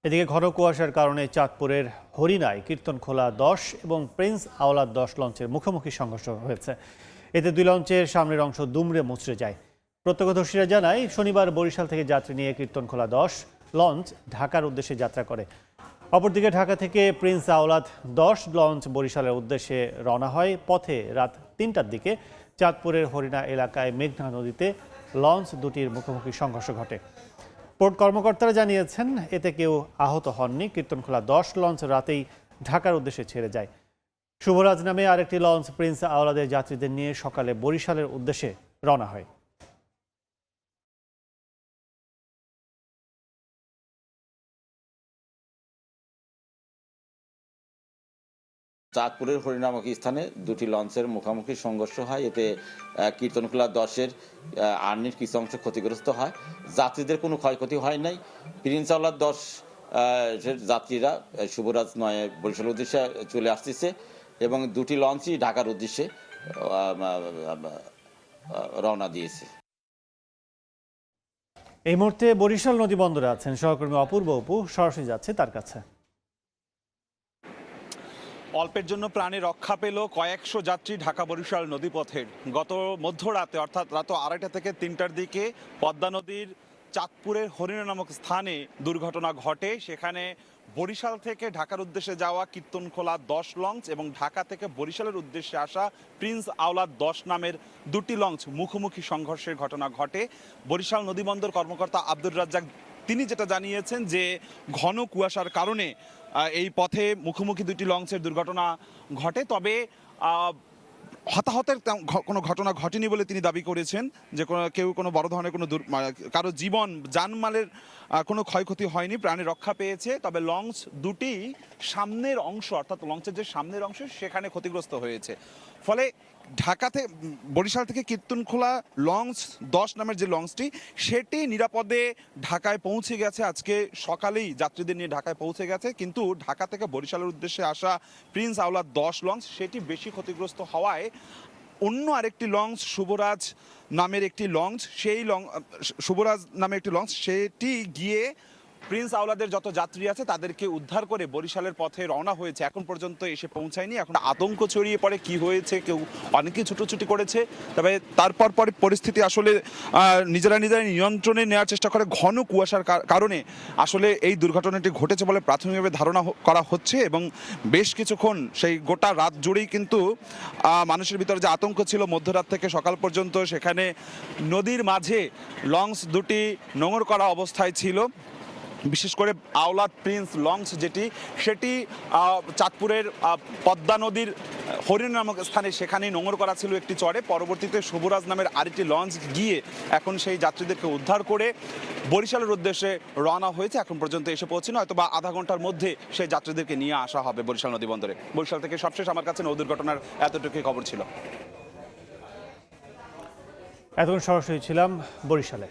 এদিকে ঘন কুয়াশার কারণে চাঁদপুরের হরিণায় কীর্তনখোলা 10 এবং প্রিন্স আওলাদ 10 লঞ্চের মুখোমুখি সংঘর্ষ হয়েছে। এতে দুই লঞ্চের সামনের অংশ দুমড়ে মুচড়ে যায়। প্রত্যক্ষদর্শীরা জানায়, শনিবার বরিশাল থেকে যাত্রী নিয়ে কীর্তনখোলা 10 লঞ্চ ঢাকার উদ্দেশ্যে যাত্রা করে। অপরদিকে ঢাকা থেকে প্রিন্স আওলাদ 10 লঞ্চ বরিশালের উদ্দেশ্যে রওনা হয়। পথে রাত 3টার দিকে চাঁদপুরের হরিণা এলাকায় মেঘনা নদীতে লঞ্চ দুটির মুখোমুখি সংঘর্ষ ঘটে। পোর্ট কর্মকর্তারা জানিয়েছেন, এতে কেউ আহত হননি। কীর্তনখোলা 10 লঞ্চ রাতেই ঢাকার উদ্দেশ্যে ছেড়ে যায়। শুভরাজ নামে আরেকটি লঞ্চ প্রিন্স আওলাদের যাত্রীদের নিয়ে সকালে বরিশালের উদ্দেশ্যে রওনা হয়। চাঁদপুরের হরিণ নামক স্থানে দুটি লঞ্চের মুখোমুখি সংঘর্ষ হয়। এতে কীর্তনখোলা 10-এর আর্নির কিছু অংশ ক্ষতিগ্রস্ত হয়। যাত্রীদের কোনো ক্ষয়ক্ষতি হয় নাই। প্রিন্স আওলাদ 10 যাত্রীরা শুভরাজ নয়ে বরিশালের উদ্দেশ্যে চলে আসতেছে এবং দুটি লঞ্চই ঢাকার উদ্দেশ্যে রওনা দিয়েছে। এই মুহূর্তে বরিশাল নদী বন্দরে আছেন সহকর্মী অপূর্ব। সরাসরি যাচ্ছে তার কাছে। অল্পের জন্য প্রাণে রক্ষা পেল কয়েকশো যাত্রী ঢাকা বরিশাল নদীপথের। গত মধ্যরাতে অর্থাৎ রাত 2:30 থেকে 3টার দিকে পদ্মা নদীর চাঁদপুরের হরিণা নামক স্থানে দুর্ঘটনা ঘটে। সেখানে বরিশাল থেকে ঢাকার উদ্দেশ্যে যাওয়া কীর্তনখোলা 10 লঞ্চ এবং ঢাকা থেকে বরিশালের উদ্দেশ্যে আসা প্রিন্স আওলাদ 10 নামের দুটি লঞ্চ মুখোমুখি সংঘর্ষের ঘটনা ঘটে। বরিশাল নদীবন্দর কর্মকর্তা আব্দুর রাজ্জাক তিনি যেটা জানিয়েছেন যে ঘন কুয়াশার কারণে এই পথে মুখোমুখি দুটি লঞ্চের দুর্ঘটনা ঘটে। তবে হতাহতের কোনো ঘটনা ঘটেনি বলে তিনি দাবি করেছেন যে কেউ কোনো বড় ধরনের কোনো কারো জীবন জানমালের কোনো ক্ষয়ক্ষতি হয়নি, প্রাণে রক্ষা পেয়েছে। তবে লঞ্চ দুটি সামনের অংশ অর্থাৎ লঞ্চের যে সামনের অংশ সেখানে ক্ষতিগ্রস্ত হয়েছে। ফলে ঢাকাতে বরিশাল থেকে কীর্তনখোলা লঞ্চ 10 নামের যে লঞ্চটি সেটি নিরাপদে ঢাকায় পৌঁছে গেছে। আজকে সকালেই যাত্রীদের নিয়ে ঢাকায় পৌঁছে গেছে, কিন্তু ঢাকা থেকে বরিশালের উদ্দেশ্যে আসা প্রিন্স আওলাদ 10 লঞ্চ সেটি বেশি ক্ষতিগ্রস্ত হওয়ায় অন্য আরেকটি লঞ্চ শুভরাজ নামের একটি লঞ্চ শুভরাজ নামে একটি লঞ্চ সেটি গিয়ে প্রিন্স আওলাদের যত যাত্রী আছে তাদেরকে উদ্ধার করে বরিশালের পথে রওনা হয়েছে। এখন পর্যন্ত এসে পৌঁছায়নি। এখন আতঙ্ক ছড়িয়ে পড়ে কি হয়েছে, কেউ অনেকেই ছুটোছুটি করেছে। তবে তারপর পরে পরিস্থিতি আসলে নিজেরা নিয়ন্ত্রণে নেওয়ার চেষ্টা করে। ঘন কুয়াশার কারণে আসলে এই দুর্ঘটনাটি ঘটেছে বলে প্রাথমিকভাবে ধারণা করা হচ্ছে এবং বেশ কিছুক্ষণ সেই গোটা রাত জুড়েই কিন্তু মানুষের ভিতরে যে আতঙ্ক ছিল মধ্যরাত থেকে সকাল পর্যন্ত, সেখানে নদীর মাঝে লঞ্চ দুটি নোঙর করা অবস্থায় ছিল। বিশেষ করে আওলাদ প্রিন্স লঞ্চ সেটি চাঁদপুরের পদ্মা নদীর হরিণ নামক স্থানে সেখানেই নোঙর করা ছিল একটি চরে। পরবর্তীতে শুভরাজ নামের আরেকটি লঞ্চ গিয়ে এখন সেই যাত্রীদেরকে উদ্ধার করে বরিশালের উদ্দেশ্যে রওনা হয়েছে। এখন পর্যন্ত এসে পৌঁছেনি, হয়তো বা আধা ঘন্টার মধ্যে সেই যাত্রীদেরকে নিয়ে আসা হবে বরিশাল নদী বন্দরে। বরিশাল থেকে সবশেষ আমার কাছে নৌ দুর্ঘটনার এতটুকুই খবর ছিল। এতক্ষণ সরাসরি ছিলাম বরিশালে।